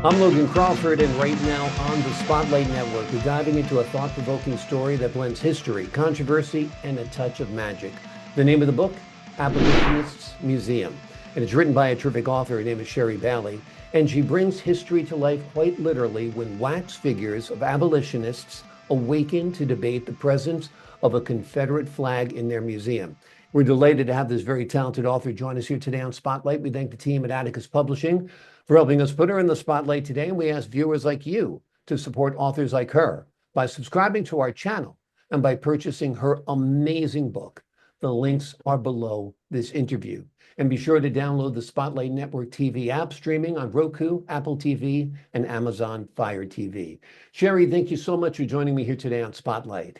I'm Logan Crawford, and right now on the Spotlight Network, we're diving into a thought-provoking story that blends history, controversy, and a touch of magic. The name of the book, Abolitionists Museum. And it's written by a terrific author. Her name is Sheri Bailey. And she brings history to life quite literally when wax figures of abolitionists awaken to debate the presence of a Confederate flag in their museum. We're delighted to have this very talented author join us here today on Spotlight. We thank the team at Atticus Publishing for helping us put her in the spotlight today. And we ask viewers like you to support authors like her by subscribing to our channel and by purchasing her amazing book. The links are below this interview. And be sure to download the Spotlight Network TV app streaming on Roku, Apple TV, and Amazon Fire TV. Sheri, thank you so much for joining me here today on Spotlight.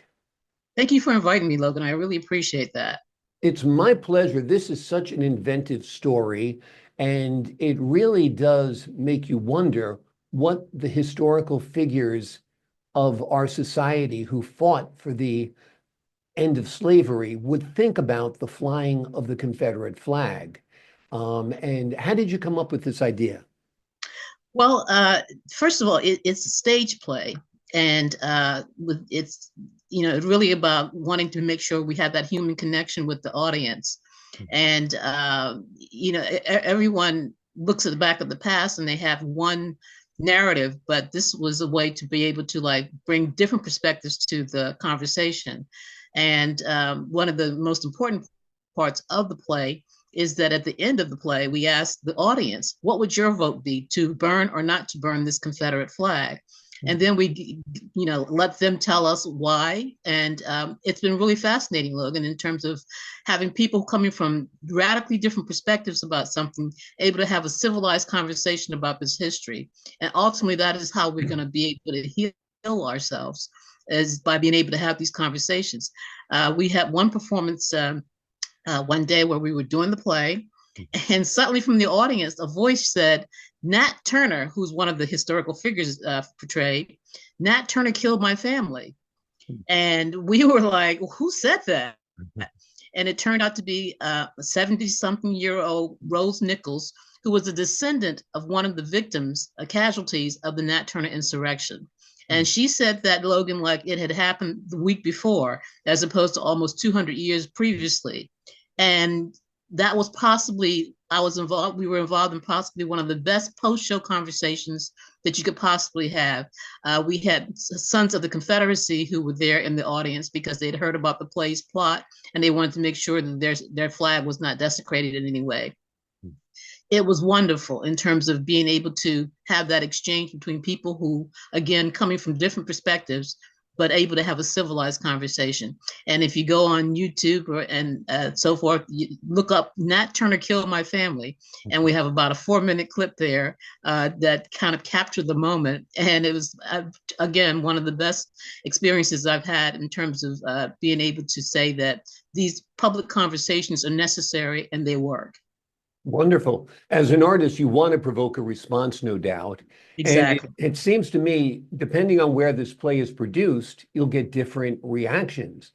Thank you for inviting me, Logan. I really appreciate that. It's my pleasure. This is such an inventive story, and it really does make you wonder what the historical figures of our society who fought for the end of slavery would think about the flying of the Confederate flag. And how did you come up with this idea? Well, first of all, it's a stage play, and it's really about wanting to make sure we have that human connection with the audience. And everyone looks at the back of the past and they have one narrative, but this was a way to be able to bring different perspectives to the conversation. And one of the most important parts of the play is that at the end of the play, we asked the audience, what would your vote be, to burn or not to burn this Confederate flag? And then we, let them tell us why. And it's been really fascinating, Logan, in terms of having people coming from radically different perspectives about something, able to have a civilized conversation about this history. And ultimately, that is how we're going to be able to heal ourselves, is by being able to have these conversations. We had one performance one day where we were doing the play, and suddenly from the audience, a voice said, Nat Turner, who's one of the historical figures portrayed, Nat Turner killed my family. And we were like, well, who said that? And it turned out to be a 70-something-year-old Rose Nichols, who was a descendant of one of the victims, casualties of the Nat Turner insurrection. And she said that, Logan, like it had happened the week before, as opposed to almost 200 years previously. And that was possibly, we were involved in possibly one of the best post-show conversations that you could possibly have. We had Sons of the Confederacy who were there in the audience because they'd heard about the play's plot and they wanted to make sure that their flag was not desecrated in any way. It was wonderful in terms of being able to have that exchange between people who, again, coming from different perspectives, but able to have a civilized conversation. And if you go on YouTube and so forth, you look up Nat Turner killed my family, and we have about a 4-minute clip there that kind of captured the moment. And it was, again, one of the best experiences I've had in terms of being able to say that these public conversations are necessary and they work. Wonderful. As an artist, you want to provoke a response, no doubt. Exactly. And it seems to me, depending on where this play is produced, you'll get different reactions.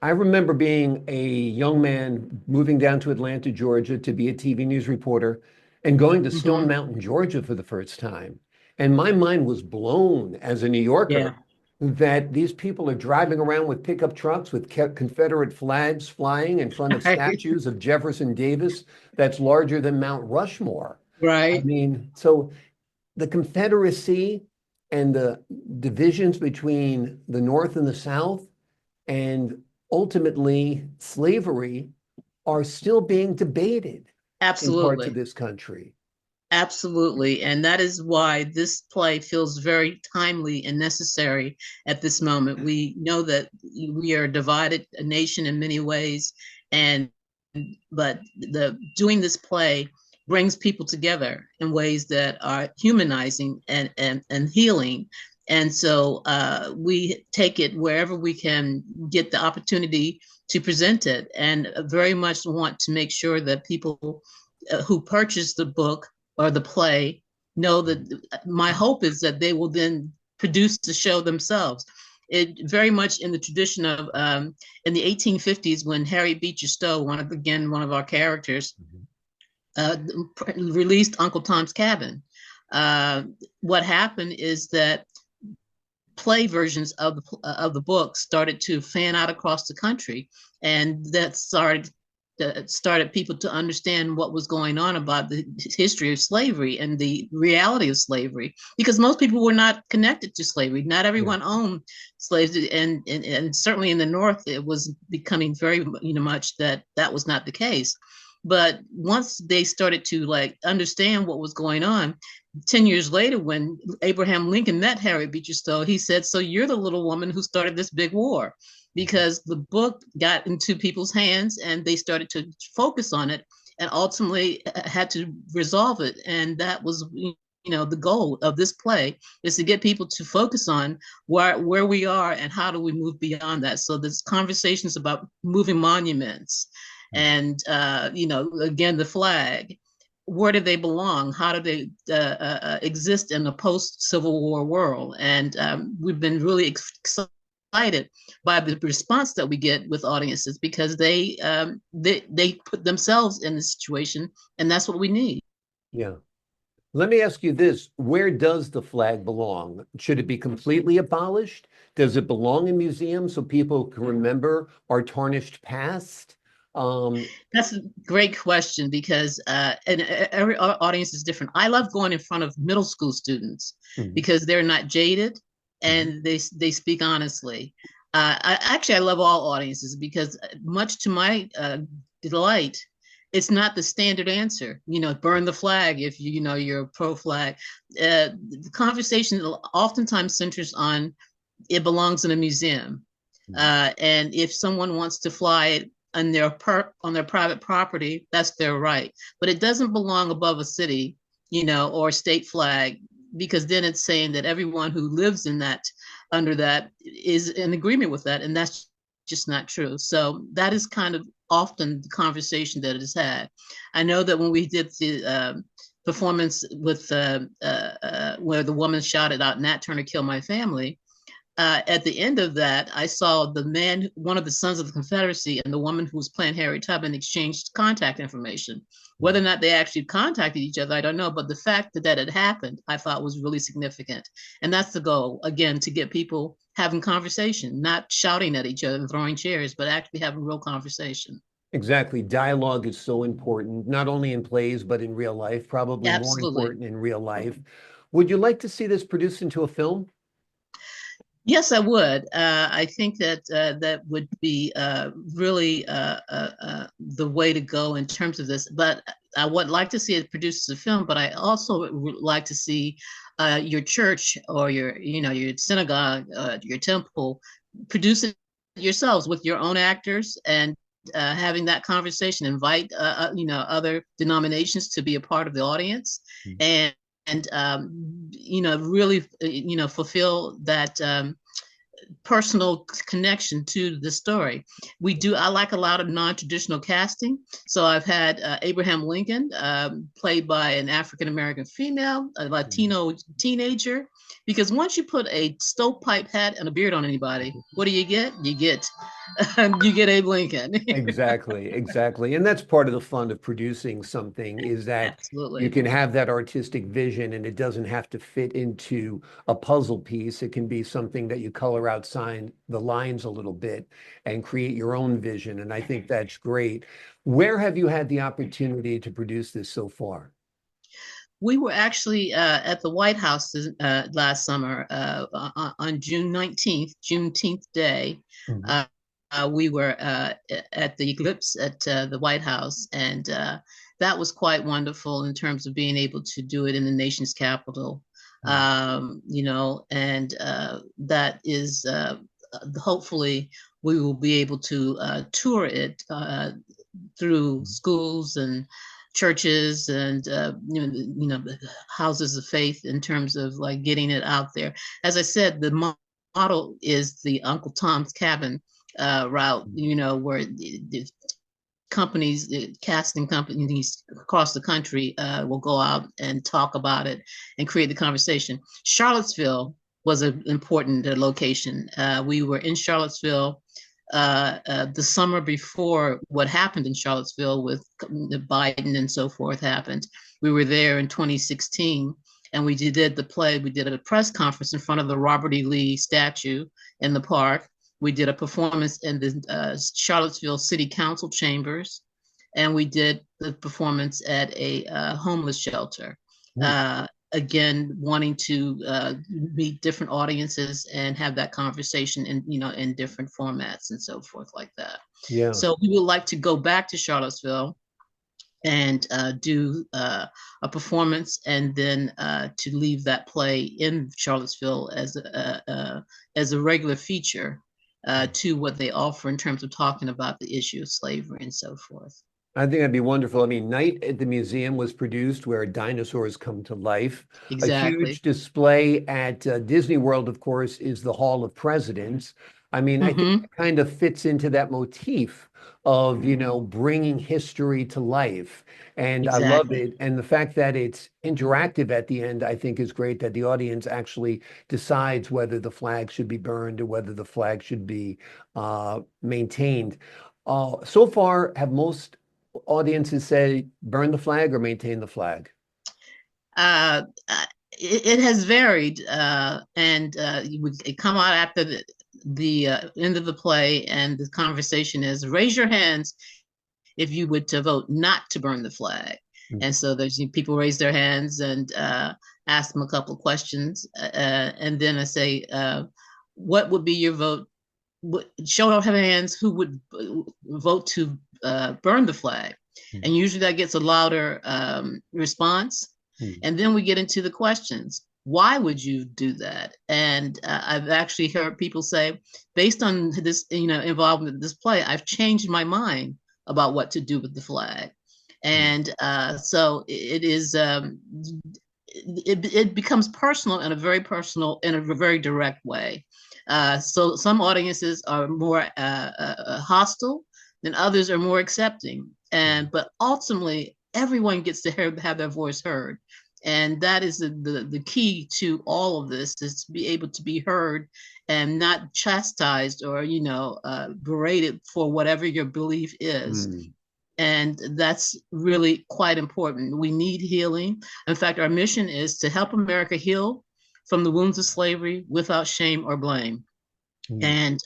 I remember being a young man moving down to Atlanta, Georgia to be a TV news reporter and going to Stone Mountain, Georgia for the first time. And my mind was blown as a New Yorker that these people are driving around with pickup trucks with Confederate flags flying in front of statues of Jefferson Davis that's larger than Mount Rushmore. Right. I mean, so the Confederacy and the divisions between the North and the South and ultimately slavery are still being debated in parts of this country. Absolutely. And that is why this play feels very timely and necessary at this moment. We know that we are a divided nation in many ways, but doing this play brings people together in ways that are humanizing and healing. And so we take it wherever we can get the opportunity to present it, and very much want to make sure that people who purchase the book or the play know that my hope is that they will then produce the show themselves. It very much in the tradition of in the 1850s, when Harry Beecher Stowe, one of our characters, released Uncle Tom's Cabin. uh, what happened is that play versions of the book started to fan out across the country, and that started people to understand what was going on about the history of slavery and the reality of slavery, because most people were not connected to slavery. Not Yeah. everyone owned slaves, and certainly in the North, it was becoming very much that was not the case. But once they started to like understand what was going on, 10 years later, when Abraham Lincoln met Harriet Beecher Stowe, he said, "So you're the little woman who started this big war," because the book got into people's hands and they started to focus on it and ultimately had to resolve it. And that was, the goal of this play, is to get people to focus on where we are and how do we move beyond that. So there's conversations about moving monuments and, again, the flag. Where do they belong? How do they exist in a post-Civil War world? And we've been really excited by the response that we get with audiences, because they put themselves in the situation, and that's what we need. Yeah. Let me ask you this. Where does the flag belong? Should it be completely abolished? Does it belong in museums so people can remember our tarnished past? Um, That's a great question, because and every audience is different. I love going in front of middle school students mhm, because they're not jaded mhm, and they speak honestly. I love all audiences, because much to my delight, it's not the standard answer. Burn the flag if you're pro flag. The conversation oftentimes centers on it belongs in a museum. mhm. And if someone wants to fly it on their private property, that's their right. But it doesn't belong above a city, or state flag, because then it's saying that everyone who lives in that, under that, is in agreement with that, and that's just not true. So that is kind of often the conversation that is had. I know that when we did the performance with where the woman shouted out, "Nat Turner killed my family," at the end of that, I saw the man, one of the sons of the Confederacy, and the woman who was playing Harriet Tubman exchanged contact information. Whether or not they actually contacted each other, I don't know. But the fact that that had happened, I thought was really significant. And that's the goal, again, to get people having conversation, not shouting at each other and throwing chairs, but actually having real conversation. Exactly. Dialogue is so important, not only in plays, but in real life, probably more Absolutely. important in real life. Would you like to see this produced into a film? Yes, I would. I think that that would be really the way to go in terms of this. But I would like to see it produced as a film. But I also would like to see your church or your synagogue, your temple, produce it yourselves with your own actors, and having that conversation. Invite other denominations to be a part of the audience, Mm. and really fulfill that personal connection to the story. I like a lot of non-traditional casting. So I've had Abraham Lincoln, played by an African American female, a Mhm. Latino teenager, because once you put a stovepipe hat and a beard on anybody, what do you get? You get Abe Lincoln. Exactly, exactly. And that's part of the fun of producing something, is that you Absolutely. can have that artistic vision and it doesn't have to fit into a puzzle piece. It can be something that you color outside the lines a little bit and create your own vision. And I think that's great. Where have you had the opportunity to produce this so far? We were actually at the White House last summer on June 19th, Juneteenth Day. Mhm. Uh, we were at the eclipse at the White House, and that was quite wonderful in terms of being able to do it in the nation's capital. Mhm. And that is hopefully we will be able to tour it through schools and churches and houses of faith, in terms of like getting it out there. As I said, the model is the Uncle Tom's Cabin route, where the companies, the casting companies across the country will go out and talk about it and create the conversation. Charlottesville was an important location. We were in Charlottesville the summer before what happened in Charlottesville with the Biden and so forth happened. We were there in 2016. And we did the play. We did a press conference in front of the Robert E. Lee statue in the park. We did a performance in the Charlottesville City Council chambers, and we did the performance at a homeless shelter. Again, wanting to meet different audiences and have that conversation in different formats and so forth like that. Yeah. So we would like to go back to Charlottesville and do a performance, and then to leave that play in Charlottesville as a regular feature to what they offer in terms of talking about the issue of slavery and so forth. I think that'd be wonderful. I mean, Night at the Museum was produced where dinosaurs come to life. A Exactly. huge display at Disney World, of course, is the Hall of Presidents. I mean, I think it kind of fits into that motif of, bringing history to life. And I love Exactly. it. And the fact that it's interactive at the end, I think is great, that the audience actually decides whether the flag should be burned or whether the flag should be maintained. So far, have most audiences say burn the flag or maintain the flag? Uh, it has varied, and you would come out after the end of the play, and the conversation is raise your hands if you would to vote not to burn the flag. And so there's people raise their hands and ask them a couple of questions, and then I say, what would be your vote? Show of hands who would vote to burn the flag. And usually that gets a louder response. And then we get into the questions. Why would you do that? And I've actually heard people say, based on this, involvement in this play, I've changed my mind about what to do with the flag. And so it is, it becomes personal in a very direct way. So some audiences are more hostile, and others are more accepting. But ultimately, everyone gets to have their voice heard. And that is the key to all of this, is to be able to be heard and not chastised or, berated for whatever your belief is. And that's really quite important. We need healing. In fact, our mission is to help America heal from the wounds of slavery without shame or blame. And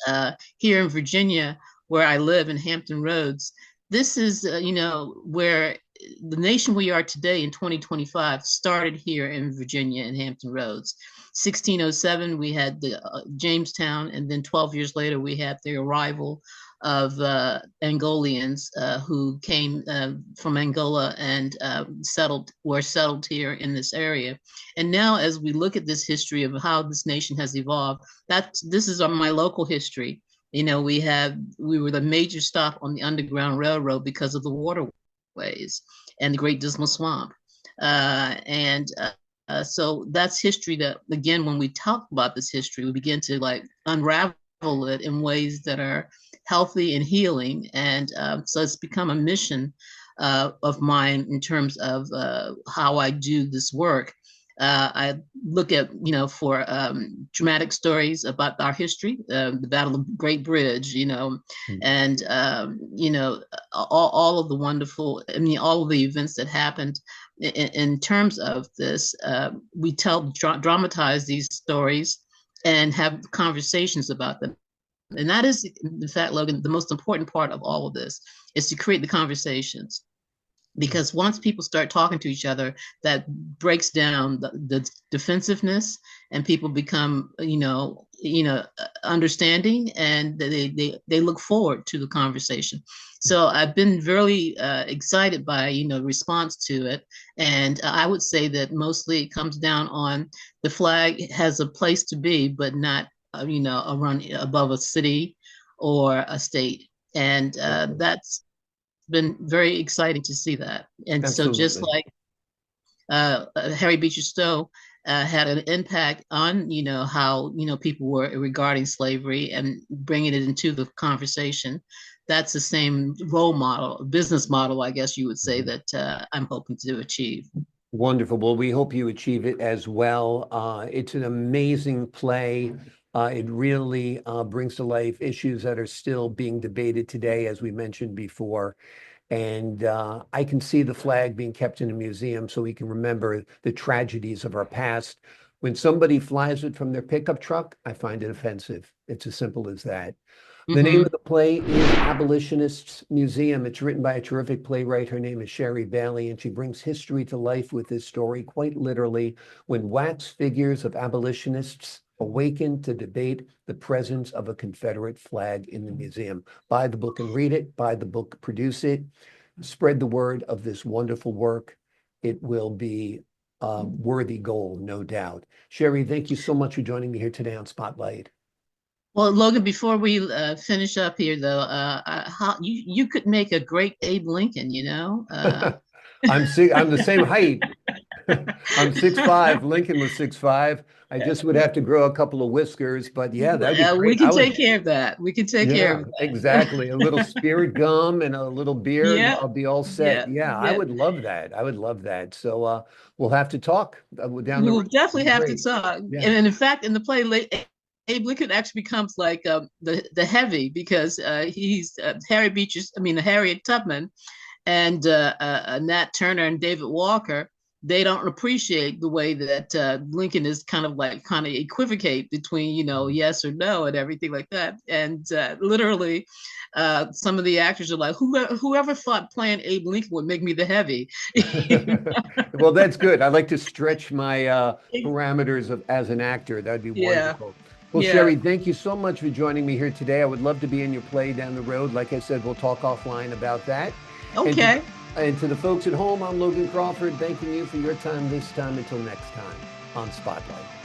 here in Virginia, where I live in Hampton Roads, this is, where the nation we are today in 2025 started here in Virginia in Hampton Roads. 1607, we had the Jamestown, and then 12 years later, we had the arrival of Angolians who came from Angola and were settled here in this area. And now, as we look at this history of how this nation has evolved, this is my local history. We were the major stop on the Underground Railroad because of the waterways and the Great Dismal Swamp. So that's history that, again, when we talk about this history, we begin to unravel it in ways that are healthy and healing. And so it's become a mission of mine in terms of how I do this work. I look at, for dramatic stories about our history, the Battle of the Great Bridge, and, all of the wonderful, all of the events that happened in terms of this. We dramatize these stories and have conversations about them. And that is, in fact, Logan, the most important part of all of this is to create the conversations. Because once people start talking to each other, that breaks down the defensiveness, and people become, understanding, and they look forward to the conversation. So I've been really excited by, response to it. And I would say that mostly it comes down on the flag has a place to be, but not, a run above a city or a state. And that's been very exciting to see that. And Absolutely. so just like Harry Beecher Stowe had an impact on, how, people were regarding slavery and bringing it into the conversation, that's the same role model, business model, I guess you would say, that I'm hoping to achieve. Wonderful. Well, we hope you achieve it as well. It's an amazing play. It really brings to life issues that are still being debated today, as we mentioned before. And I can see the flag being kept in a museum so we can remember the tragedies of our past. When somebody flies it from their pickup truck, I find it offensive. It's as simple as that. The name Hmm. of the play is Abolitionists Museum. It's written by a terrific playwright. Her name is Sheri Bailey, and she brings history to life with this story, quite literally, when wax figures of abolitionists awaken to debate the presence of a Confederate flag in the museum. Buy the book and read it. Buy the book, produce it. Spread the word of this wonderful work. It will be a worthy goal, no doubt. Sheri, thank you so much for joining me here today on Spotlight. Well, Logan, before we finish up here, though, you could make a great Abe Lincoln, you know? I'm the same height. I'm 6'5". Lincoln was 6'5". I just would have to grow a couple of whiskers, but yeah, that'd be We great. can take care of that. We can take care Yeah, of that. exactly. A little spirit gum and a little beard. Yeah, I'll be all set. yeah, Yeah, I yeah. would love that. I would love that. So we'll have to talk down the We'll road. definitely have to Great. talk. Yeah. And in fact, in the play, Abe Lincoln actually becomes like the heavy because he's Harry Beecher's, I mean, Harriet Tubman and Nat Turner and David Walker. They don't appreciate the way that Lincoln is kind of equivocate between, you know, yes or no and everything like that. And literally, some of the actors are like, whoever thought playing Abe Lincoln would make me the heavy? Well, that's good. I like to stretch my parameters of as an actor. That'd be Yeah, wonderful. Well, yeah. Sheri, thank you so much for joining me here today. I would love to be in your play down the road. Like I said, we'll talk offline about that. And to, Okay. and to the folks at home, I'm Logan Crawford, thanking you for your time this time. Until next time on Spotlight.